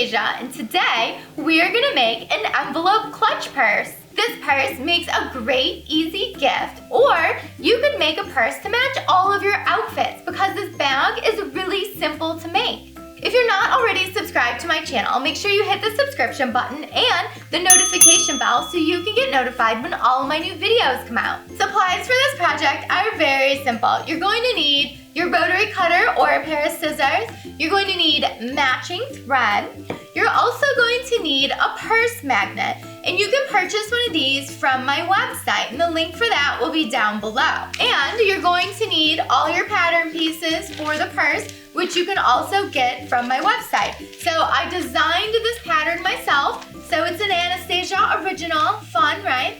Anastasia, and today we are going to make an envelope clutch purse. This purse makes a great, easy gift, or you could make a purse to match all of your outfits because this bag is really simple to make. If you're not already subscribed to my channel, make sure you hit the subscription button and the notification bell so you can get notified when all of my new videos come out. Supplies for this project are very simple. You're going to need your rotary cutter or a pair of scissors. You're going to need matching thread. You're also going to need a purse magnet, and you can purchase one of these from my website, and the link for that will be down below. And you're going to need all your pattern pieces for the purse, which you can also get from my website. So I designed this pattern myself, so it's an Anastasia original. Fun, right?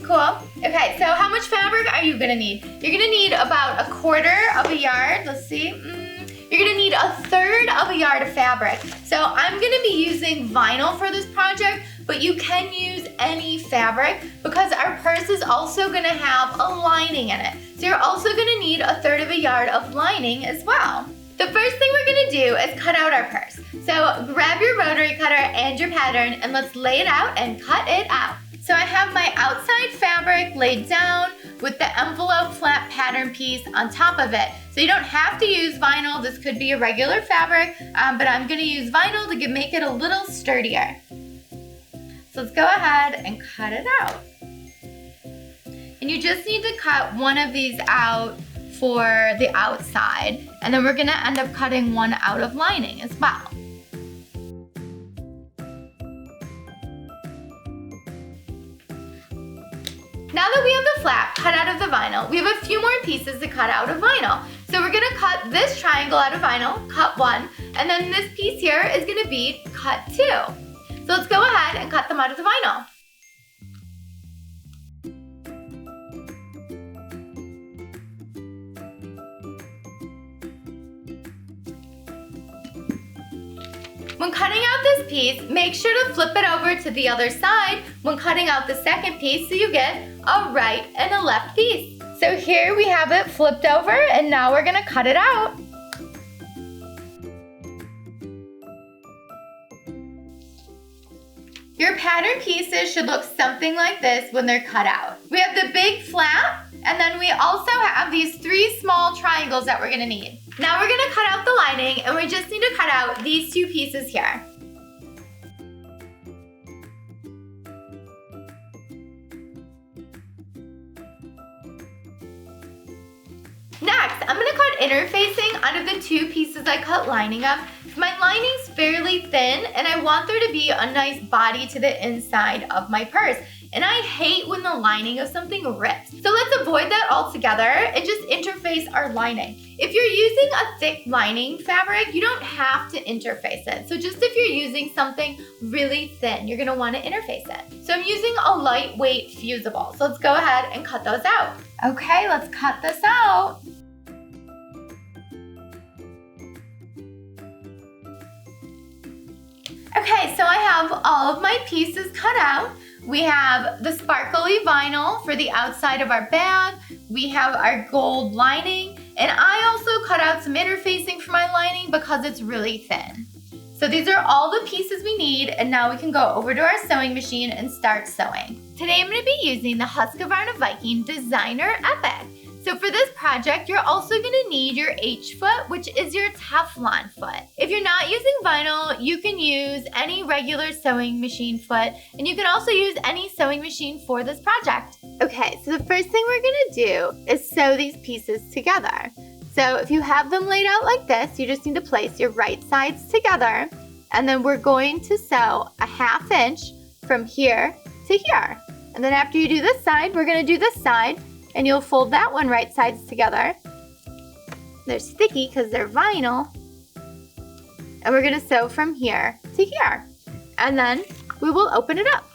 Cool. Okay, so how much fabric are you gonna need? You're gonna need about 1/4 of a yard. Let's see. You're gonna need 1/3 of a yard of fabric. So I'm gonna be using vinyl for this project, but you can use any fabric because our purse is also gonna have a lining in it. So you're also gonna need 1/3 of a yard of lining as well. The first thing we're gonna do is cut out our purse. So grab your rotary cutter and your pattern and let's lay it out and cut it out. So I have my outside fabric laid down with the envelope flap pattern piece on top of it. So you don't have to use vinyl. This could be a regular fabric, but I'm gonna use vinyl to make it a little sturdier. So let's go ahead and cut it out. And you just need to cut one of these out for the outside, and then we're gonna end up cutting one out of lining as well. Now that we have the flap cut out of the vinyl, we have a few more pieces to cut out of vinyl. So we're gonna cut this triangle out of vinyl, cut one, and then this piece here is gonna be cut two. So let's go ahead and cut them out of the vinyl. When cutting out this piece, make sure to flip it over to the other side when cutting out the second piece so you get a right and a left piece. So here we have it flipped over, and now we're gonna cut it out. Your pattern pieces should look something like this when they're cut out. We have the big flap, and then we also have these 3 small triangles that we're gonna need. Now we're gonna cut out the lining, and we just need to cut out these 2 pieces here. Next, I'm gonna cut interfacing under the 2 pieces I cut lining up. My lining's fairly thin, and I want there to be a nice body to the inside of my purse. And I hate when the lining of something rips. So let's avoid that altogether and just interface our lining. If you're using a thick lining fabric, you don't have to interface it. So just if you're using something really thin, you're gonna wanna interface it. So I'm using a lightweight fusible. So let's go ahead and cut those out. Okay, let's cut this out. Okay, so I have all of my pieces cut out. We have the sparkly vinyl for the outside of our bag. We have our gold lining, and I also cut out some interfacing for my lining because it's really thin. So these are all the pieces we need, and now we can go over to our sewing machine and start sewing. Today I'm gonna be using the Husqvarna Viking Designer Epic. So for this project, you're also gonna need your H-foot, which is your Teflon foot. If you're not using vinyl, you can use any regular sewing machine foot, and you can also use any sewing machine for this project. Okay, so the first thing we're gonna do is sew these pieces together. So if you have them laid out like this, you just need to place your right sides together, and then we're going to sew a 1/2 inch from here to here. And then after you do this side, we're gonna do this side, and you'll fold that one right sides together. They're sticky because they're vinyl. And we're gonna sew from here to here. And then we will open it up.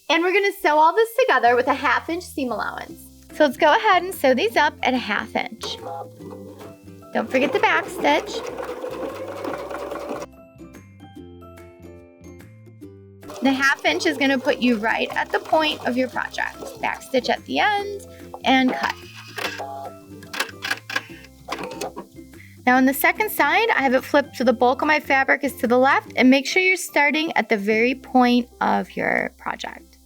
And we're gonna sew all this together with a 1/2 inch seam allowance. So let's go ahead and sew these up at a 1/2 inch. Don't forget the back stitch. The 1/2 inch is going to put you right at the point of your project. Back stitch at the end and cut. Now on the second side, I have it flipped so the bulk of my fabric is to the left, and make sure you're starting at the very point of your project.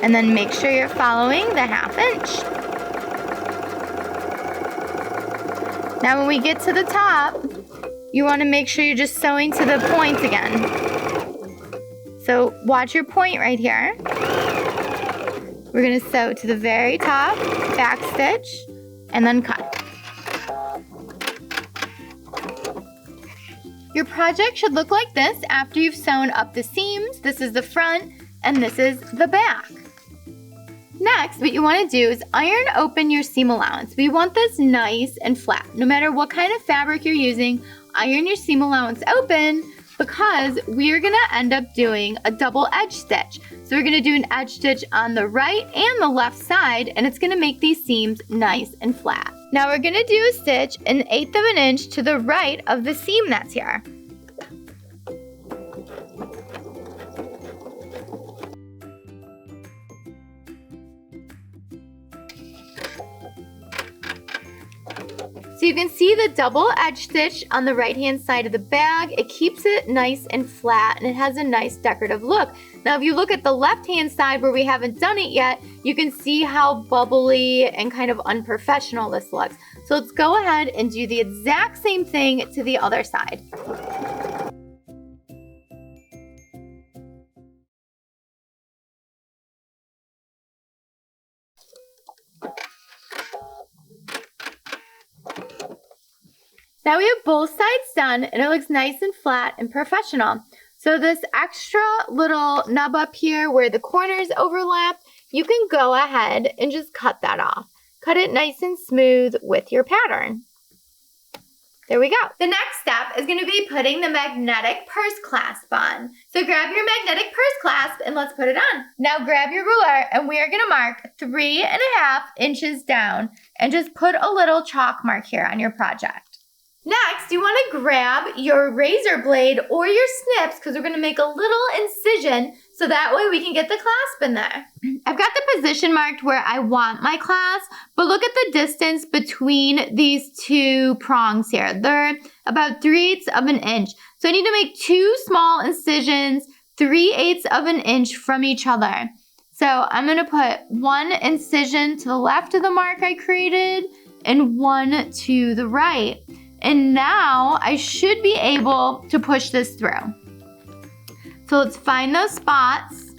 And then make sure you're following the 1/2 inch. Now when we get to the top, you want to make sure you're just sewing to the point again. So watch your point right here. We're going to sew to the very top, back stitch, and then cut. Your project should look like this after you've sewn up the seams. This is the front, and this is the back. Next, what you want to do is iron open your seam allowance. We want this nice and flat. No matter what kind of fabric you're using, iron your seam allowance open, because we're gonna end up doing a double edge stitch. So we're gonna do an edge stitch on the right and the left side, and it's gonna make these seams nice and flat. Now we're gonna do a stitch 1/8 of an inch to the right of the seam that's here. So you can see the double edge stitch on the right hand side of the bag. It keeps it nice and flat, and it has a nice decorative look. Now if you look at the left hand side where we haven't done it yet, you can see how bubbly and kind of unprofessional this looks. So let's go ahead and do the exact same thing to the other side. Now we have both sides done, and it looks nice and flat and professional. So this extra little nub up here where the corners overlap, you can go ahead and just cut that off. Cut it nice and smooth with your pattern. There we go. The next step is going to be putting the magnetic purse clasp on. So grab your magnetic purse clasp and let's put it on. Now grab your ruler, and we are going to mark 3.5 inches down, and just put a little chalk mark here on your project. Next, you want to grab your razor blade or your snips, because we're going to make a little incision so that way we can get the clasp in there. I've got the position marked where I want my clasp, but look at the distance between these two prongs here. They're about 3/8 of an inch. So I need to make 2 small incisions 3/8 of an inch from each other. So I'm going to put 1 incision to the left of the mark I created and 1 to the right. And now I should be able to push this through. So let's find those spots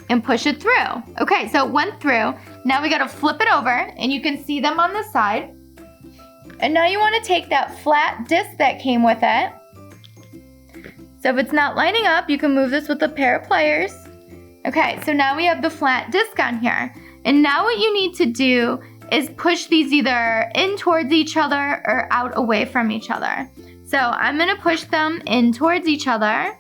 and push it through. Okay, so it went through. Now we gotta flip it over, and you can see them on the side. And now you wanna take that flat disc that came with it. So if it's not lining up, you can move this with a pair of pliers. Okay, so now we have the flat disc on here. And now what you need to do is push these either in towards each other or out away from each other. So I'm gonna push them in towards each other.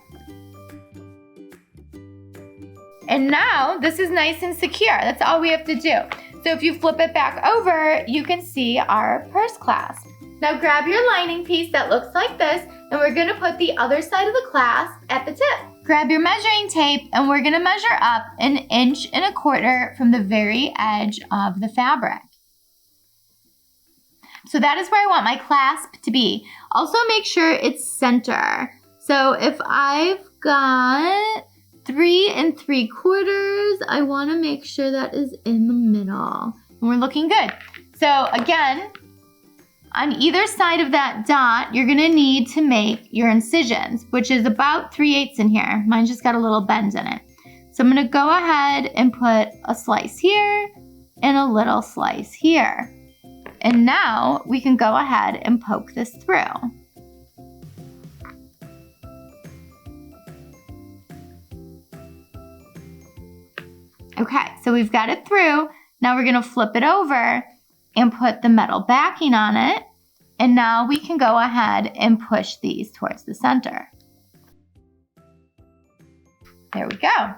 And now this is nice and secure. That's all we have to do. So if you flip it back over, you can see our purse clasp. Now grab your lining piece that looks like this, and we're gonna put the other side of the clasp at the tip. Grab your measuring tape, and we're gonna measure up 1.25 inches from the very edge of the fabric. So that is where I want my clasp to be. Also make sure it's center. So if I've got 3 3/4, I want to make sure that is in the middle. And we're looking good. So again, on either side of that dot, you're gonna need to make your incisions, which is about 3/8 in here. Mine just got a little bend in it. So I'm gonna go ahead and put a slice here and a little slice here. And now we can go ahead and poke this through. Okay, so we've got it through. Now we're gonna flip it over and put the metal backing on it. And now we can go ahead and push these towards the center. There we go.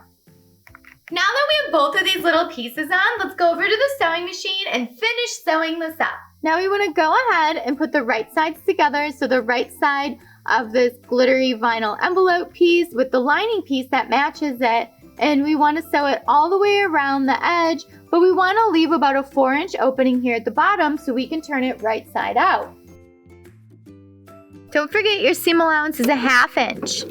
Now that we have both of these little pieces on, let's go over to the sewing machine and finish sewing this up. Now we want to go ahead and put the right sides together. So the right side of this glittery vinyl envelope piece with the lining piece that matches it and we want to sew it all the way around the edge, but we want to leave about a 4-inch opening here at the bottom so we can turn it right side out. Don't forget your seam allowance is a 1/2 inch.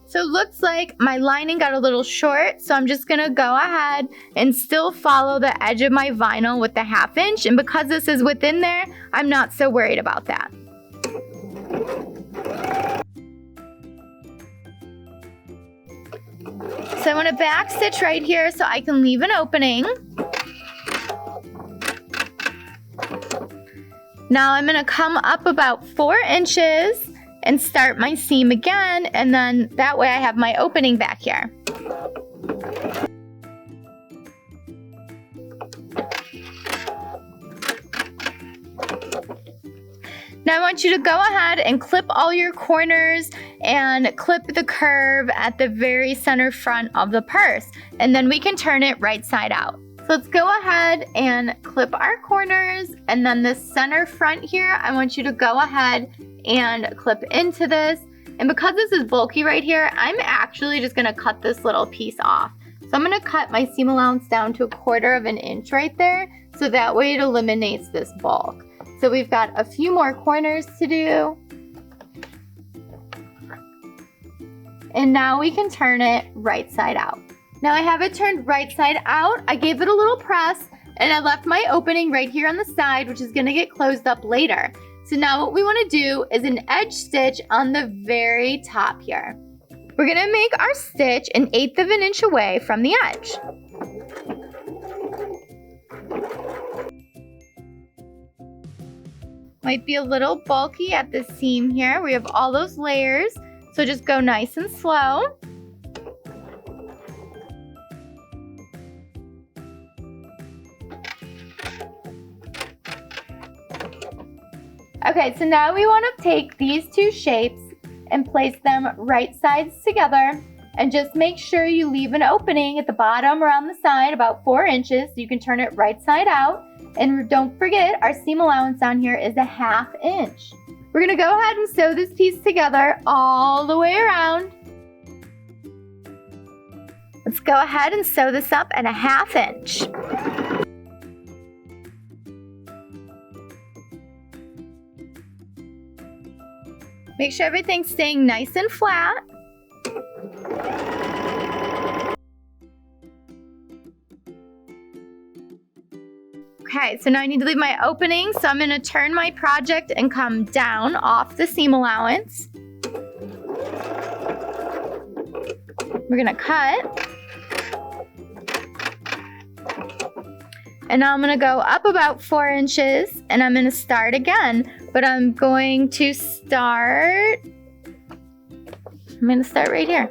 So it looks like my lining got a little short, so I'm just gonna go ahead and still follow the edge of my vinyl with the 1/2 inch, and because this is within there, I'm not so worried about that. So I want to back stitch right here so I can leave an opening. Now I'm gonna come up about 4 inches and start my seam again, and then that way I have my opening back here. Now I want you to go ahead and clip all your corners and clip the curve at the very center front of the purse, and then we can turn it right side out. So let's go ahead and clip our corners, and then this center front here, I want you to go ahead and clip into this. And because this is bulky right here, I'm actually just gonna cut this little piece off. So I'm gonna cut my seam allowance down to 1/4 inch right there, so that way it eliminates this bulk. So we've got a few more corners to do. And now we can turn it right side out. Now I have it turned right side out. I gave it a little press, and I left my opening right here on the side, which is gonna get closed up later. So now what we wanna do is an edge stitch on the very top here. We're gonna make our stitch 1/8 inch away from the edge. Might be a little bulky at the seam here. We have all those layers, so just go nice and slow. Okay, so now we want to take these two shapes and place them right sides together, and just make sure you leave an opening at the bottom or on the side about 4 inches so you can turn it right side out. And don't forget, our seam allowance on here is a 1/2 inch. We're gonna go ahead and sew this piece together all the way around. Let's go ahead and sew this up at a 1/2 inch. Make sure everything's staying nice and flat. Okay, so now I need to leave my opening, so I'm gonna turn my project and come down off the seam allowance. We're gonna cut. And now I'm gonna go up about 4 inches, and I'm gonna start again, but I'm going to start right here.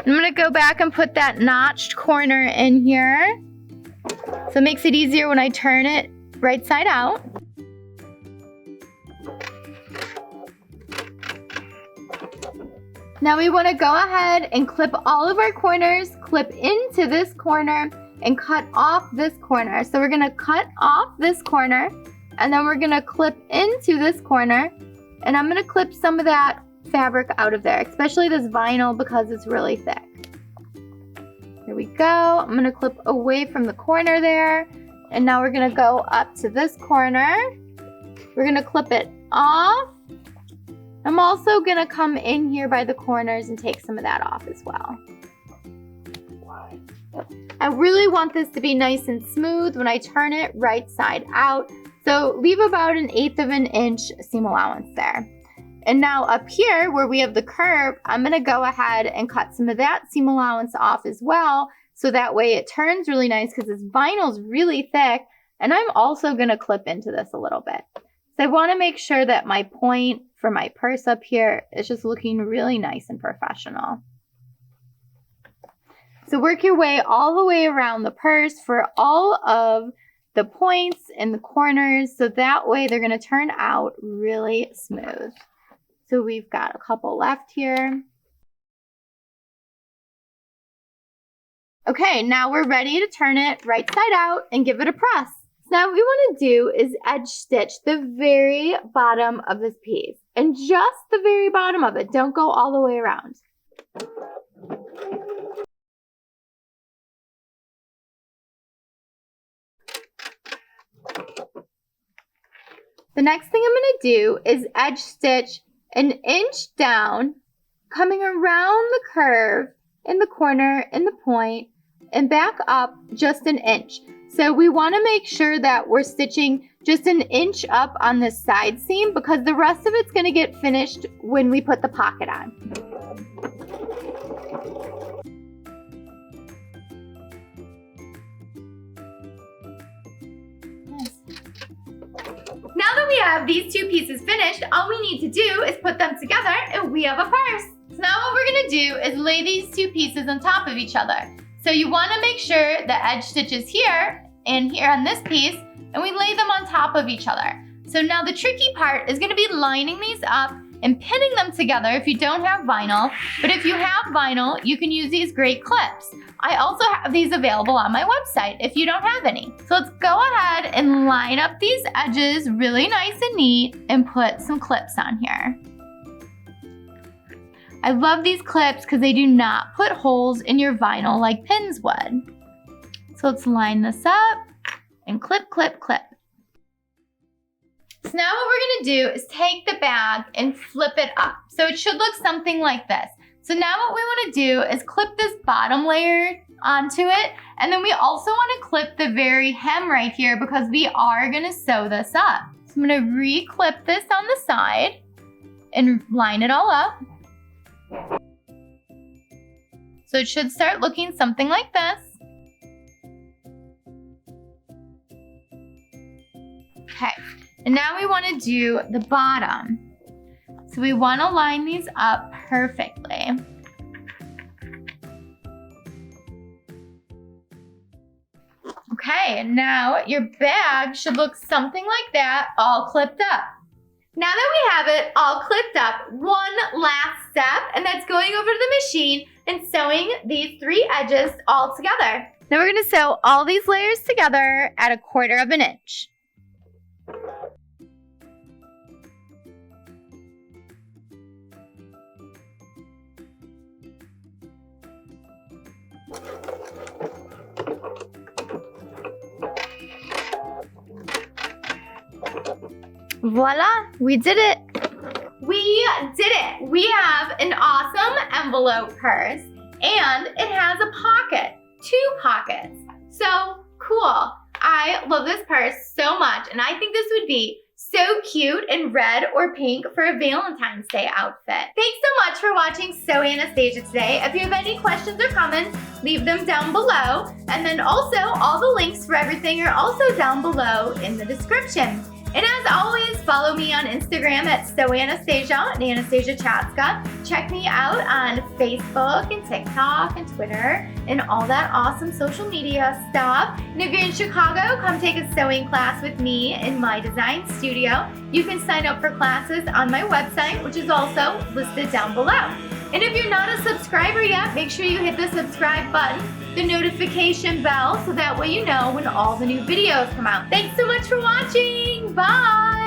I'm gonna go back and put that notched corner in here, so it makes it easier when I turn it right side out. Now we want to go ahead and clip all of our corners, clip into this corner, and cut off this corner. So we're going to cut off this corner, and then we're going to clip into this corner, and I'm going to clip some of that fabric out of there, especially this vinyl because it's really thick. Here we go. I'm going to clip away from the corner there, and now we're going to go up to this corner. We're going to clip it off. I'm also gonna come in here by the corners and take some of that off as well. I really want this to be nice and smooth when I turn it right side out. So leave about 1/8 inch seam allowance there. And now up here where we have the curve, I'm gonna go ahead and cut some of that seam allowance off as well. So that way it turns really nice because this vinyl is really thick. And I'm also gonna clip into this a little bit. So I wanna make sure that my point for my purse up here is just looking really nice and professional. So work your way all the way around the purse for all of the points and the corners, so that way they're going to turn out really smooth. So we've got a couple left here. Okay, now we're ready to turn it right side out and give it a press. now what we want to do is edge stitch the very bottom of this piece. And just the very bottom of it. Don't go all the way around. The next thing I'm going to do is edge stitch an inch down, coming around the curve in the corner, in the point, and back up just an inch. So we want to make sure that we're stitching just an inch up on this side seam because the rest of it's going to get finished when we put the pocket on. Now that we have these two pieces finished, all we need to do is put them together and we have a purse. So now what we're going to do is lay these two pieces on top of each other. So you want to make sure the edge stitch is here and here on this piece, and we lay them on top of each other. So now the tricky part is going to be lining these up and pinning them together if you don't have vinyl. But if you have vinyl, you can use these great clips. I also have these available on my website if you don't have any. So let's go ahead and line up these edges really nice and neat and put some clips on here. I love these clips because they do not put holes in your vinyl like pins would. So let's line this up and clip, clip, clip. So now what we're gonna do is take the bag and flip it up. So it should look something like this. So now what we wanna do is clip this bottom layer onto it, and then we also wanna clip the very hem right here because we are gonna sew this up. So I'm gonna re-clip this on the side and line it all up. So it should start looking something like this. Okay, and now we want to do the bottom. So we want to line these up perfectly. Okay, and now your bag should look something like that, all clipped up. Now that we have it all clipped up, one last step, and that's going over to the machine and sewing these three edges all together. Now we're going to sew all these layers together at 1/4 of an inch. Voila, we did it. We did it. We have an awesome envelope purse and it has a pocket, 2 pockets. So cool. I love this purse so much and I think this would be so cute in red or pink for a Valentine's Day outfit. Thanks so much for watching Sew Anastasia today. If you have any questions or comments, leave them down below. And then also all the links for everything are also down below in the description. And as always, follow me on Instagram at Sew Anastasia and Anastasia Chatzka. Check me out on Facebook and TikTok and Twitter and all that awesome social media stuff. And if you're in Chicago, come take a sewing class with me in my design studio. You can sign up for classes on my website, which is also listed down below. And if you're not a subscriber yet, make sure you hit the subscribe button, the notification bell, so that way you know when all the new videos come out. Thanks so much for watching. Bye.